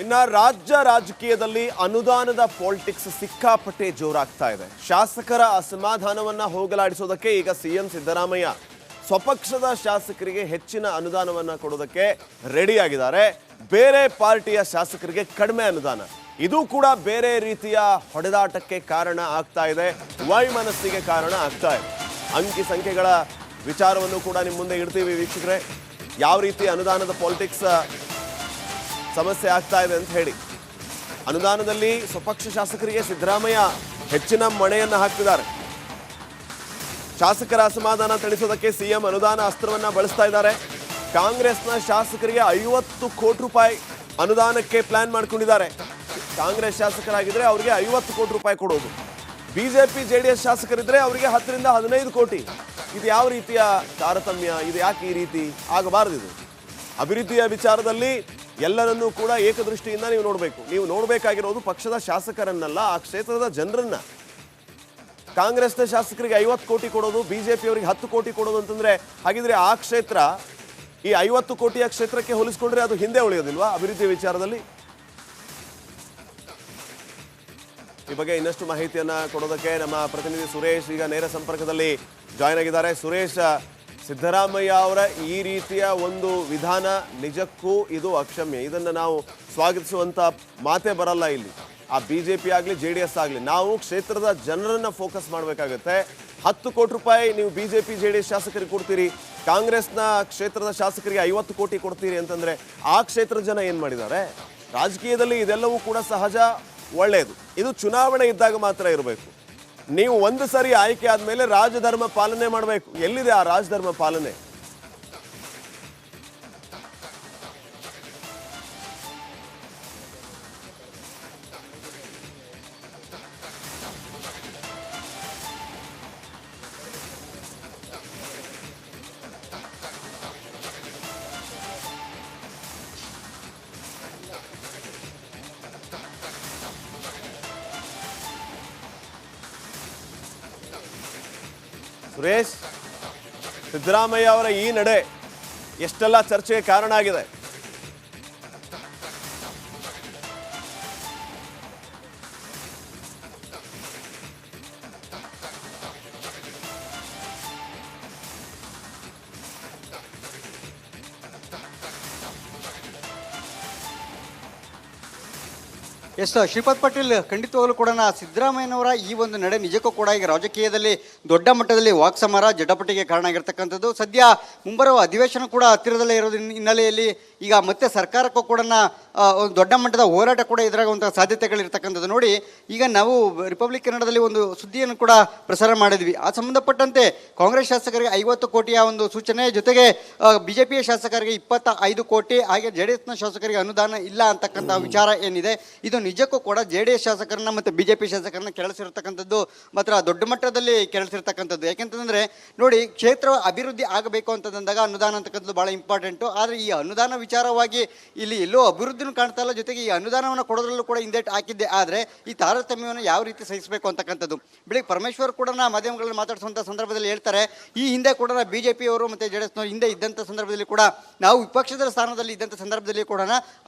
ಇನ್ನ ರಾಜ್ಯ ರಾಜಕೀಯದಲ್ಲಿ ಅನುದಾನದ ಪಾಲಿಟಿಕ್ಸ್ ಸಿಕ್ಕಾಪಟ್ಟೆ ಜೋರಾಗ್ತಾ ಇದೆ. ಶಾಸಕರ ಅಸಮಾಧಾನವನ್ನ ಹೋಗಲಾಡಿಸೋದಕ್ಕೆ ಈಗ ಸಿಎಂ ಸಿದ್ದರಾಮಯ್ಯ ಸ್ವಪಕ್ಷದ ಶಾಸಕರಿಗೆ ಹೆಚ್ಚಿನ ಅನುದಾನವನ್ನ ಕೊಡೋದಕ್ಕೆ ರೆಡಿ ಆಗಿದ್ದಾರೆ. ಬೇರೆ ಪಾರ್ಟಿಯ ಶಾಸಕರಿಗೆ ಕಡಿಮೆ ಅನುದಾನ. ಇದು ಕೂಡ ಬೇರೆ ರೀತಿಯ ಹೊಡೆದಾಟಕ್ಕೆ ಕಾರಣ ಆಗ್ತಾ ಇದೆ, ವೈಮನಸ್ಸಿಗೆ ಕಾರಣ ಆಗ್ತಾ ಇದೆ. ಅಂಕಿ ಸಂಖ್ಯೆಗಳ ವಿಚಾರವನ್ನು ಕೂಡ ನಿಮ್ಮ ಮುಂದೆ ಇಡ್ತೀವಿ ವೀಕ್ಷಕರೇ. ಯಾವ ರೀತಿ ಅನುದಾನದ ಪಾಲಿಟಿಕ್ಸ್ ಸಮಸ್ಯೆ ಆಗ್ತಾ ಇದೆ ಅಂತ ಹೇಳಿ. ಅನುದಾನದಲ್ಲಿ ಸ್ವಪಕ್ಷ ಶಾಸಕರಿಗೆ ಸಿದ್ದರಾಮಯ್ಯ ಹೆಚ್ಚಿನ ಮಣೆಯನ್ನು ಹಾಕ್ತಿದ್ದಾರೆ. ಶಾಸಕರ ಅಸಮಾಧಾನ ತಣಿಸೋದಕ್ಕೆ ಸಿಎಂ ಅನುದಾನ ಅಸ್ತ್ರವನ್ನ ಬಳಸ್ತಾ ಇದ್ದಾರೆ. ಕಾಂಗ್ರೆಸ್ನ ಶಾಸಕರಿಗೆ 50 ಕೋಟಿ ರೂಪಾಯಿ ಅನುದಾನಕ್ಕೆ ಪ್ಲಾನ್ ಮಾಡ್ಕೊಂಡಿದ್ದಾರೆ. ಕಾಂಗ್ರೆಸ್ ಶಾಸಕರಾಗಿದ್ರೆ ಅವರಿಗೆ 50 ಕೋಟಿ ರೂಪಾಯಿ ಕೊಡೋದು. ಬಿಜೆಪಿ ಜೆಡಿಎಸ್ ಶಾಸಕರಿದ್ರೆ ಅವರಿಗೆ 10 ರಿಂದ 15 ಕೋಟಿ. ಇದು ಯಾವ ರೀತಿಯ ತಾರತಮ್ಯ? ಇದು ಯಾಕೆ ಈ ರೀತಿ ಆಗಬಾರದು? ಅಭಿವೃದ್ಧಿಯ ವಿಚಾರದಲ್ಲಿ ಎಲ್ಲರನ್ನೂ ಕೂಡ ಏಕದೃಷ್ಟಿಯಿಂದ ನೀವು ನೋಡಬೇಕು. ನೀವು ನೋಡಬೇಕಾಗಿರೋದು ಪಕ್ಷದ ಶಾಸಕರನ್ನಲ್ಲ, ಆ ಕ್ಷೇತ್ರದ ಜನರನ್ನ. ಕಾಂಗ್ರೆಸ್ನ ಶಾಸಕರಿಗೆ 50 ಕೋಟಿ ಕೊಡೋದು, ಬಿಜೆಪಿ ಅವರಿಗೆ 10 ಕೋಟಿ ಕೊಡೋದು ಅಂತಂದ್ರೆ ಹಾಗಿದ್ರೆ ಆ ಕ್ಷೇತ್ರ ಈ 50 ಕೋಟಿಯ ಕ್ಷೇತ್ರಕ್ಕೆ ಹೋಲಿಸ್ಕೊಂಡ್ರೆ ಅದು ಹಿಂದೆ ಉಳಿಯೋದಿಲ್ವಾ ಅಭಿವೃದ್ಧಿ ವಿಚಾರದಲ್ಲಿ? ಈ ಬಗ್ಗೆ ಇನ್ನಷ್ಟು ಮಾಹಿತಿಯನ್ನ ಕೊಡೋದಕ್ಕೆ ನಮ್ಮ ಪ್ರತಿನಿಧಿ ಸುರೇಶ್ ಈಗ ನೇರ ಸಂಪರ್ಕದಲ್ಲಿ ಜಾಯ್ನ್ ಆಗಿದ್ದಾರೆ. ಸುರೇಶ್, ಸಿದ್ದರಾಮಯ್ಯ ಅವರ ಈ ರೀತಿಯ ಒಂದು ವಿಧಾನ ನಿಜಕ್ಕೂ ಇದು ಅಕ್ಷಮ್ಯ. ಇದನ್ನು ನಾವು ಸ್ವಾಗತಿಸುವಂತ ಮಾತೇ ಬರಲ್ಲ ಇಲ್ಲಿ. ಆ ಬಿಜೆಪಿ ಆಗಲಿ ಜೆಡಿಎಸ್ ಆಗಲಿ, ನಾವು ಕ್ಷೇತ್ರದ ಜನರನ್ನ ಫೋಕಸ್ ಮಾಡಬೇಕಾಗುತ್ತೆ. 10 ಕೋಟಿ ರೂಪಾಯಿ ನೀವು ಬಿಜೆಪಿ ಜೆಡಿಎಸ್ ಶಾಸಕರಿಗೆ ಕೊಡ್ತೀರಿ, ಕಾಂಗ್ರೆಸ್ನ ಕ್ಷೇತ್ರದ ಶಾಸಕರಿಗೆ 50 ಕೋಟಿ ಕೊಡ್ತೀರಿ ಅಂತಂದ್ರೆ ಆ ಕ್ಷೇತ್ರದ ಜನ ಏನ್ ಮಾಡಿದ್ದಾರೆ? ರಾಜಕೀಯದಲ್ಲಿ ಇದೆಲ್ಲವೂ ಕೂಡ ಸಹಜ, ಒಳ್ಳೆಯದು. ಇದು ಚುನಾವಣೆ ಇದ್ದಾಗ ಮಾತ್ರ ಇರಬೇಕು. ನೀವು ಒಂದು ಸರಿ ಆಯ್ಕೆ ಆದ್ಮೇಲೆ ರಾಜಧರ್ಮ ಪಾಲನೆ ಮಾಡಬೇಕು. ಎಲ್ಲಿದೆ ಆ ರಾಜಧರ್ಮ ಪಾಲನೆ? ಸುರೇಶ್, ಸಿದ್ದರಾಮಯ್ಯ ಅವರ ಈ ನಡೆ ಎಷ್ಟೆಲ್ಲ ಚರ್ಚೆಗೆ ಕಾರಣ ಆಗಿದೆ. ಎಸ್ ಶ್ರೀಪಾದ್ ಪಾಟೀಲ್, ಖಂಡಿತವಾಗಲೂ ಕೂಡ ಸಿದ್ದರಾಮಯ್ಯನವರ ಈ ಒಂದು ನಡೆ ನಿಜಕ್ಕೂ ಕೂಡ ಈಗ ರಾಜಕೀಯದಲ್ಲಿ ದೊಡ್ಡ ಮಟ್ಟದಲ್ಲಿ ವಾಕ್ಸಮರ ಜಟಾಪಟಿಗೆ ಕಾರಣ ಆಗಿರ್ತಕ್ಕಂಥದ್ದು. ಸದ್ಯ ಮುಂಬರುವ ಅಧಿವೇಶನ ಕೂಡ ಹತ್ತಿರದಲ್ಲೇ ಇರೋದ್ರ ಹಿನ್ನೆಲೆಯಲ್ಲಿ ಈಗ ಮತ್ತೆ ಸರ್ಕಾರಕ್ಕೂ ಕೂಡ ಒಂದು ದೊಡ್ಡ ಮಟ್ಟದ ಹೋರಾಟ ಕೂಡ ಎದುರಾಗುವಂತಹ ಸಾಧ್ಯತೆಗಳಿರ್ತಕ್ಕಂಥದ್ದು. ನೋಡಿ, ಈಗ ನಾವು ರಿಪಬ್ಲಿಕ್ ಕನ್ನಡದಲ್ಲಿ ಒಂದು ಸುದ್ದಿಯನ್ನು ಕೂಡ ಪ್ರಸಾರ ಮಾಡಿದ್ವಿ. ಆ ಸಂಬಂಧಪಟ್ಟಂತೆ ಕಾಂಗ್ರೆಸ್ ಶಾಸಕರಿಗೆ 50 ಕೋಟಿಯ ಒಂದು ಸೂಚನೆ, ಜೊತೆಗೆ ಬಿಜೆಪಿಯ ಶಾಸಕರಿಗೆ 25 ಕೋಟಿ, ಹಾಗೆ ಜೆಡಿಎಸ್ನ ಶಾಸಕರಿಗೆ ಅನುದಾನ ಇಲ್ಲ ಅಂತಕ್ಕಂಥ ವಿಚಾರ ಏನಿದೆ, ಇದು ನಿಜಕ್ಕೂ ಕೂಡ ಜೆಡಿಎಸ್ ಶಾಸಕರನ್ನ ಮತ್ತು ಬಿಜೆಪಿ ಶಾಸಕರನ್ನ ಕೆಳಸಿರ್ತಕ್ಕಂಥದ್ದು ಮಾತ್ರ ದೊಡ್ಡ ಮಟ್ಟದಲ್ಲಿ ಕೆಳಸಿರ್ತಕ್ಕಂಥದ್ದು. ಯಾಕೆಂತಂದ್ರೆ ನೋಡಿ, ಕ್ಷೇತ್ರ ಅಭಿವೃದ್ಧಿ ಆಗಬೇಕು ಅಂತಂದಾಗ ಅನುದಾನ ಅಂತಕ್ಕಂಥದ್ದು ಬಹಳ ಇಂಪಾರ್ಟೆಂಟು. ಆದರೆ ಈ ಅನುದಾನ ವಿಚಾರವಾಗಿ ಇಲ್ಲಿ ಎಲ್ಲೋ ಅಭಿವೃದ್ಧಿನೂ ಕಾಣ್ತಾ ಇಲ್ಲ, ಜೊತೆಗೆ ಈ ಅನುದಾನವನ್ನು ಕೊಡೋದ್ರಲ್ಲೂ ಕೂಡ ಹಿಂದೇಟು ಹಾಕಿದ್ದೆ. ಆದರೆ ಈ ತಾರತಮ್ಯವನ್ನು ಯಾವ ರೀತಿ ಸಹಿಸಬೇಕು ಅಂತಕ್ಕಂಥದ್ದು ಬೆಳಿಗ್ಗೆ ಪರಮೇಶ್ವರ್ ಕೂಡ ಮಾಧ್ಯಮಗಳಲ್ಲಿ ಮಾತಾಡಿಸುವಂಥ ಸಂದರ್ಭದಲ್ಲಿ ಹೇಳ್ತಾರೆ, ಈ ಹಿಂದೆ ಕೂಡ ಬಿಜೆಪಿಯವರು ಮತ್ತು ಜೆಡಿಎಸ್ನವರು ಹಿಂದೆ ಇದ್ದಂಥ ಸಂದರ್ಭದಲ್ಲಿ ಕೂಡ ನಾವು ವಿಪಕ್ಷದ ಸ್ಥಾನದಲ್ಲಿ ಇದ್ದಂಥ ಸಂದರ್ಭದಲ್ಲಿ ಕೂಡ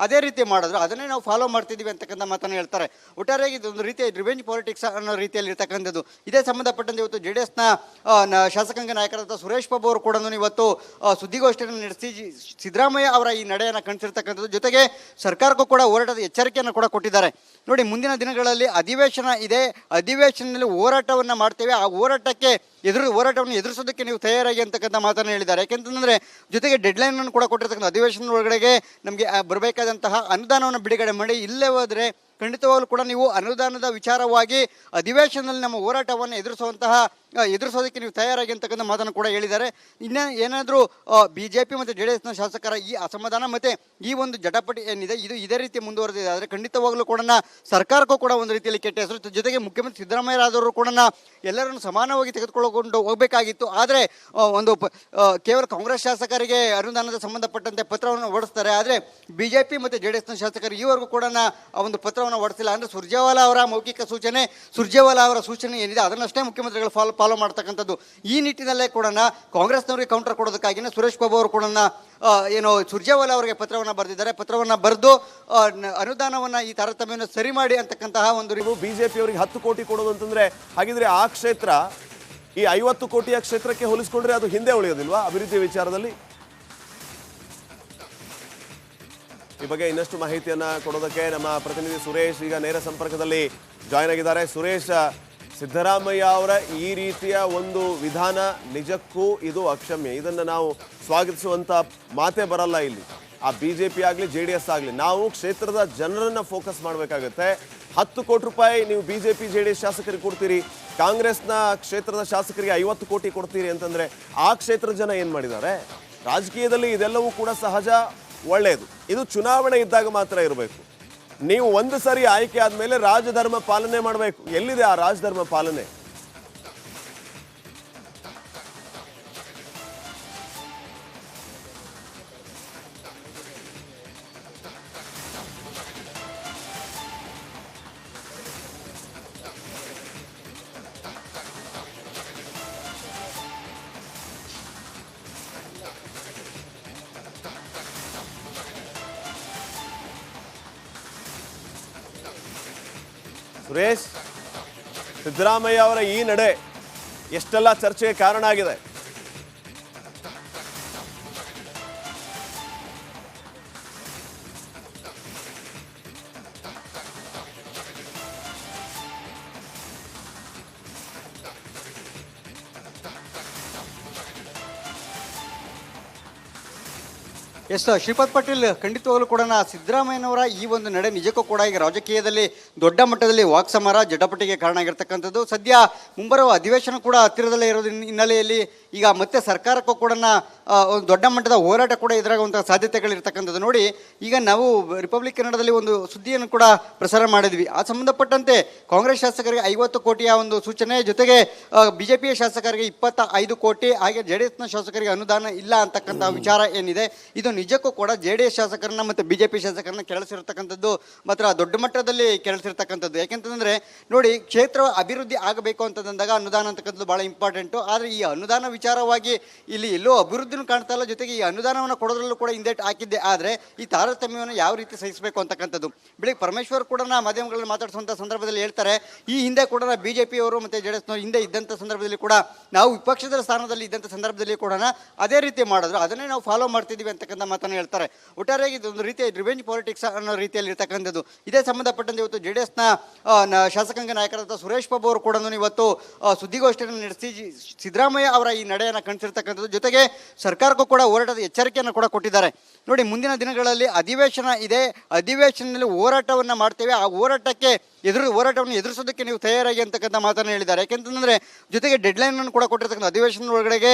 ಅದೇ ರೀತಿ ಮಾಡಿದ್ರು, ಅದನ್ನೇ ನಾವು ಫಾಲೋ ಮಾಡ್ತಿದ್ದೀವಿ ಅಂತಕ್ಕಂಥ ಮಾತನ್ನು ಹೇಳ್ತಾರೆ. ಒಟ್ಟಾರೆಯಾಗಿ ಇದೊಂದು ರೀತಿಯ ರಿವೆಂಜ್ ಪಾಲಿಟಿಕ್ಸ್ ಅನ್ನೋ ರೀತಿಯಲ್ಲಿ ಇರ್ತಕ್ಕಂಥದ್ದು. ಇದೇ ಸಂಬಂಧಪಟ್ಟಂತೆ ಇವತ್ತು ಜೆಡಿಎಸ್ನ ಶಾಸಕಾಂಗ ನಾಯಕರಾದ ಸುರೇಶ್ ಬಾಬು ಅವರು ಕೂಡ ಇವತ್ತು ಸುದ್ದಿಗೋಷ್ಠಿಯನ್ನು ನಡೆಸಿ ಸಿದ್ದರಾಮಯ್ಯ ಅವರ ಈ ನಡೆಯನ್ನು ಕಾಣಿಸಿರ್ತಕ್ಕಂಥದ್ದು, ಜೊತೆಗೆ ಸರ್ಕಾರಕ್ಕೂ ಕೂಡ ಹೋರಾಟದ ಎಚ್ಚರಿಕೆಯನ್ನು ಕೂಡ ಕೊಟ್ಟಿದ್ದಾರೆ. ನೋಡಿ, ಮುಂದಿನ ದಿನಗಳಲ್ಲಿ ಅಧಿವೇಶನ ಇದೆ, ಅಧಿವೇಶನದಲ್ಲಿ ಹೋರಾಟವನ್ನು ಮಾಡ್ತೇವೆ, ಆ ಹೋರಾಟವನ್ನು ಎದುರಿಸೋದಕ್ಕೆ ನೀವು ತಯಾರಾಗಿ ಅಂತಕ್ಕಂಥ ಮಾತನ್ನು ಹೇಳಿದ್ದಾರೆ. ಯಾಕೆಂತಂದರೆ ಜೊತೆಗೆ ಡೆಡ್ಲೈನ್ ಅನ್ನು ಕೂಡ ಕೊಟ್ಟಿರ್ತಕ್ಕಂಥ ಅಧಿವೇಶನ ಒಳಗಡೆಗೆ ನಮಗೆ ಬರಬೇಕಾದಂತಹ ಅನುದಾನವನ್ನು ಬಿಡುಗಡೆ ಮಾಡಿ, ಇಲ್ಲೇ ಹೋದರೆ ಖಂಡಿತವಾಗಲೂ ಕೂಡ ನೀವು ಅನುದಾನದ ವಿಚಾರವಾಗಿ ಅಧಿವೇಶನದಲ್ಲಿ ನಮ್ಮ ಹೋರಾಟವನ್ನು ಎದುರಿಸೋದಕ್ಕೆ ನೀವು ತಯಾರಾಗಿ ಅಂತಕ್ಕಂಥ ಮಾತನ್ನು ಕೂಡ ಹೇಳಿದ್ದಾರೆ. ಏನಾದರೂ ಬಿಜೆಪಿ ಮತ್ತು ಜೆಡಿಎಸ್ನ ಶಾಸಕರ ಈ ಅಸಮಾಧಾನ ಮತ್ತು ಈ ಒಂದು ಜಟಾಪಟಿ ಏನಿದೆ, ಇದು ಇದೇ ರೀತಿ ಮುಂದುವರೆದಿದೆ ಆದರೆ ಖಂಡಿತವಾಗಲೂ ಕೂಡ ಸರ್ಕಾರಕ್ಕೂ ಕೂಡ ಒಂದು ರೀತಿಯಲ್ಲಿ ಕೆಟ್ಟ ಹೆಸರು. ಜೊತೆಗೆ ಮುಖ್ಯಮಂತ್ರಿ ಸಿದ್ದರಾಮಯ್ಯರಾದವರು ಕೂಡ ಎಲ್ಲರನ್ನು ಸಮಾನವಾಗಿ ತೆಗೆದುಕೊಳ್ಳುಕೊಂಡು ಹೋಗಬೇಕಾಗಿತ್ತು. ಆದರೆ ಕೇವಲ ಕಾಂಗ್ರೆಸ್ ಶಾಸಕರಿಗೆ ಅನುದಾನದ ಸಂಬಂಧಪಟ್ಟಂತೆ ಪತ್ರವನ್ನು ಹೊರಡಿಸ್ತಾರೆ, ಆದರೆ ಬಿಜೆಪಿ ಮತ್ತು ಜೆಡಿಎಸ್ನ ಶಾಸಕರು ಈವರೆಗೂ ಕೂಡ ಒಂದು ಪತ್ರವನ್ನು ಹೊರಡಿಸಿಲ್ಲ. ಅಂದರೆ ಸುರ್ಜೇವಾಲಾ ಅವರ ಮೌಖಿಕ ಸೂಚನೆ, ಸುರ್ಜೇವಾಲಾ ಅವರ ಸೂಚನೆ ಏನಿದೆ ಅದನ್ನಷ್ಟೇ ಮುಖ್ಯಮಂತ್ರಿಗಳು ಫಾಲೋ ಫಾಲೋ ಮಾಡ್ತಕ್ಕಂಥದ್ದು. ಈ ನಿಟ್ಟಿನಲ್ಲೇ ಕೂಡ ಕಾಂಗ್ರೆಸ್ನವರಿಗೆ ಕೌಂಟರ್ ಕೊಡೋದಕ್ಕಾಗಿಯೇ ಸುರೇಶ್ ಬಾಬು ಅವರು ಕೂಡ ಏನು ಸುರ್ಜೇವಾಲಾ ಅವರಿಗೆ ಪತ್ರವನ್ನು ಬರೆದಿದ್ದಾರೆ. ಪತ್ರವನ್ನು ಬರೆದು ಅನುದಾನವನ್ನು ಈ ತಾರತಮ್ಯವನ್ನು ಸರಿ ಮಾಡಿ ಅಂತಕ್ಕಂತಹ ಒಂದು ಬಿಜೆಪಿ ಅವರಿಗೆ 10 ಕೋಟಿ ಕೊಡೋದು ಅಂತಂದ್ರೆ ಹಾಗಿದ್ರೆ ಆ ಕ್ಷೇತ್ರ ಈ 50 ಕೋಟಿಯ ಕ್ಷೇತ್ರಕ್ಕೆ ಹೋಲಿಸ್ಕೊಂಡ್ರೆ ಅದು ಹಿಂದೆ ಉಳಿಯೋದಿಲ್ವಾ ಅಭಿವೃದ್ಧಿ ವಿಚಾರದಲ್ಲಿ? ಈ ಬಗ್ಗೆ ಇನ್ನಷ್ಟು ಮಾಹಿತಿಯನ್ನ ಕೊಡೋದಕ್ಕೆ ನಮ್ಮ ಪ್ರತಿನಿಧಿ ಸುರೇಶ್ ಈಗ ನೇರ ಸಂಪರ್ಕದಲ್ಲಿ ಜಾಯ್ನ್ ಆಗಿದ್ದಾರೆ. ಸುರೇಶ್, ಸಿದ್ದರಾಮಯ್ಯ ಅವರ ಈ ರೀತಿಯ ಒಂದು ವಿಧಾನ ನಿಜಕ್ಕೂ ಇದು ಅಕ್ಷಮ್ಯ. ಇದನ್ನು ನಾವು ಸ್ವಾಗತಿಸುವಂತ ಮಾತೇ ಬರಲ್ಲ ಇಲ್ಲಿ. ಆ ಬಿಜೆಪಿ ಆಗಲಿ JDS ಆಗಲಿ, ನಾವು ಕ್ಷೇತ್ರದ ಜನರನ್ನ ಫೋಕಸ್ ಮಾಡಬೇಕಾಗುತ್ತೆ. 10 ಕೋಟಿ ರೂಪಾಯಿ ನೀವು ಬಿಜೆಪಿ JDS ಶಾಸಕರಿಗೆ ಕೊಡ್ತೀರಿ, ಕಾಂಗ್ರೆಸ್ನ ಕ್ಷೇತ್ರದ ಶಾಸಕರಿಗೆ 50 ಕೋಟಿ ಕೊಡ್ತೀರಿ ಅಂತಂದ್ರೆ ಆ ಕ್ಷೇತ್ರದ ಜನ ಏನ್ ಮಾಡಿದ್ದಾರೆ? ರಾಜಕೀಯದಲ್ಲಿ ಇದೆಲ್ಲವೂ ಕೂಡ ಸಹಜ, ಒಳ್ಳೆಯದು. ಇದು ಚುನಾವಣೆ ಇದ್ದಾಗ ಮಾತ್ರ ಇರಬೇಕು. ನೀವು ಒಂದು ಸರಿ ಆಯ್ಕೆ ಆದ್ಮೇಲೆ ರಾಜಧರ್ಮ ಪಾಲನೆ ಮಾಡಬೇಕು. ಎಲ್ಲಿದೆ ಆ ರಾಜಧರ್ಮ ಪಾಲನೆ? ಸುರೇಶ್, ಸಿದ್ದರಾಮಯ್ಯ ಅವರ ಈ ನಡೆ ಎಷ್ಟೆಲ್ಲ ಚರ್ಚೆಗೆ ಕಾರಣ ಆಗಿದೆ. ಎಸ್ ಶ್ರೀಪಾದ್ ಪಾಟೀಲ್, ಖಂಡಿತವಾಗಲೂ ಕೂಡ ಸಿದ್ದರಾಮಯ್ಯನವರ ಈ ಒಂದು ನಡೆ ನಿಜಕ್ಕೂ ಕೂಡ ಈಗ ರಾಜಕೀಯದಲ್ಲಿ ದೊಡ್ಡ ಮಟ್ಟದಲ್ಲಿ ವಾಕ್ಸಮರ ಜಟಾಪಟಿಗೆ ಕಾರಣ ಆಗಿರ್ತಕ್ಕಂಥದ್ದು. ಸದ್ಯ ಮುಂಬರುವ ಅಧಿವೇಶನ ಕೂಡ ಹತ್ತಿರದಲ್ಲೇ ಇರೋದ್ರ ಹಿನ್ನೆಲೆಯಲ್ಲಿ ಈಗ ಮತ್ತೆ ಸರ್ಕಾರಕ್ಕೂ ಕೂಡ ಒಂದು ದೊಡ್ಡ ಮಟ್ಟದ ಹೋರಾಟ ಕೂಡ ಎದುರಾಗುವಂತಹ ಸಾಧ್ಯತೆಗಳಿರ್ತಕ್ಕಂಥದ್ದು. ನೋಡಿ, ಈಗ ನಾವು ರಿಪಬ್ಲಿಕ್ ಕನ್ನಡದಲ್ಲಿ ಒಂದು ಸುದ್ದಿಯನ್ನು ಕೂಡ ಪ್ರಸಾರ ಮಾಡಿದ್ವಿ. ಆ ಸಂಬಂಧಪಟ್ಟಂತೆ ಕಾಂಗ್ರೆಸ್ ಶಾಸಕರಿಗೆ 50 ಕೋಟಿಯ ಒಂದು ಸೂಚನೆ, ಜೊತೆಗೆ ಬಿಜೆಪಿಯ ಶಾಸಕರಿಗೆ 25 ಕೋಟಿ, ಹಾಗೆ JDSನ ಶಾಸಕರಿಗೆ ಅನುದಾನ ಇಲ್ಲ ಅಂತಕ್ಕಂತಹ ವಿಚಾರ ಏನಿದೆ, ಇದು ನಿಜಕ್ಕೂ ಕೂಡ JDS ಶಾಸಕರನ್ನ ಮತ್ತು ಬಿಜೆಪಿ ಶಾಸಕರನ್ನ ಕೆಳಸಿರ್ತಕ್ಕಂಥದ್ದು ಮಾತ್ರ ದೊಡ್ಡ ಮಟ್ಟದಲ್ಲಿ ಕೆಳಸಿರ್ತಕ್ಕಂಥದ್ದು. ಯಾಕೆಂತಂದ್ರೆ ನೋಡಿ, ಕ್ಷೇತ್ರ ಅಭಿವೃದ್ಧಿ ಆಗಬೇಕು ಅಂತಂದಾಗ ಅನುದಾನ ಅಂತಕ್ಕಂಥದ್ದು ಬಹಳ ಇಂಪಾರ್ಟೆಂಟು. ಆದರೆ ಈ ಅನುದಾನ ವಿಚಾರವಾಗಿ ಇಲ್ಲಿ ಎಲ್ಲೋ ಅಭಿವೃದ್ಧಿನೂ ಕಾಣ್ತಾ ಇಲ್ಲ, ಜೊತೆಗೆ ಈ ಅನುದಾನವನ್ನು ಕೊಡೋದ್ರಲ್ಲೂ ಕೂಡ ಹಿಂದೇಟು ಹಾಕಿದ್ದೆ. ಆದರೆ ಈ ತಾರತಮ್ಯವನ್ನು ಯಾವ ರೀತಿ ಸಹಿಸಬೇಕು ಅಂತಕ್ಕಂಥದ್ದು ಬೆಳಿಗ್ಗೆ ಪರಮೇಶ್ವರ್ ಕೂಡ ಮಾಧ್ಯಮಗಳಲ್ಲಿ ಮಾತಾಡಿಸುವಂಥ ಸಂದರ್ಭದಲ್ಲಿ ಹೇಳ್ತಾರೆ, ಈ ಹಿಂದೆ ಕೂಡ ಬಿಜೆಪಿಯವರು ಮತ್ತು JDSನವರು ಹಿಂದೆ ಇದ್ದಂಥ ಸಂದರ್ಭದಲ್ಲಿ ಕೂಡ ನಾವು ವಿಪಕ್ಷದ ಸ್ಥಾನದಲ್ಲಿ ಇದ್ದಂಥ ಸಂದರ್ಭದಲ್ಲಿ ಕೂಡ ಅದೇ ರೀತಿ ಮಾಡಿದ್ರು, ಅದನ್ನೇ ನಾವು ಫಾಲೋ ಮಾಡ್ತಿದ್ದೀವಿ ಅಂತಕ್ಕಂಥ ಮಾತನ್ನು ಹೇಳ್ತಾರೆ. ಒಟ್ಟಾರೆಯಾಗಿ ಇದೊಂದು ರೀತಿಯ ರಿವೆಂಜ್ ಪಾಲಿಟಿಕ್ಸ್ ಅನ್ನೋ ರೀತಿಯಲ್ಲಿ ಇರ್ತಕ್ಕಂಥದ್ದು. ಇದೇ ಸಂಬಂಧಪಟ್ಟಂತೆ ಇವತ್ತು JDSನ ಶಾಸಕಾಂಗ ನಾಯಕರಾದ ಸುರೇಶ್ ಬಾಬು ಅವರು ಕೂಡ ಇವತ್ತು ಸುದ್ದಿಗೋಷ್ಠಿಯನ್ನು ನಡೆಸಿ ಸಿದ್ದರಾಮಯ್ಯ ಅವರ ಈ ನಡೆಯನ್ನು ಕಾಣಿಸಿರ್ತಕ್ಕಂಥದ್ದು, ಜೊತೆಗೆ ಸರ್ಕಾರಕ್ಕೂ ಕೂಡ ಹೋರಾಟದ ಎಚ್ಚರಿಕೆಯನ್ನು ಕೂಡ ಕೊಟ್ಟಿದ್ದಾರೆ. ನೋಡಿ, ಮುಂದಿನ ದಿನಗಳಲ್ಲಿ ಅಧಿವೇಶನ ಇದೆ, ಅಧಿವೇಶನದಲ್ಲಿ ಹೋರಾಟವನ್ನು ಮಾಡ್ತೇವೆ, ಆ ಹೋರಾಟವನ್ನು ಎದುರಿಸೋದಕ್ಕೆ ನೀವು ತಯಾರಾಗಿ ಅಂತಕ್ಕಂಥ ಮಾತನ್ನು ಹೇಳಿದ್ದಾರೆ. ಯಾಕೆಂತಂದ್ರೆ ಜೊತೆಗೆ ಡೆಡ್ಲೈನ್ ಅನ್ನು ಕೂಡ ಕೊಟ್ಟಿರ್ತಕ್ಕಂಥ ಅಧಿವೇಶನ ಒಳಗಡೆಗೆ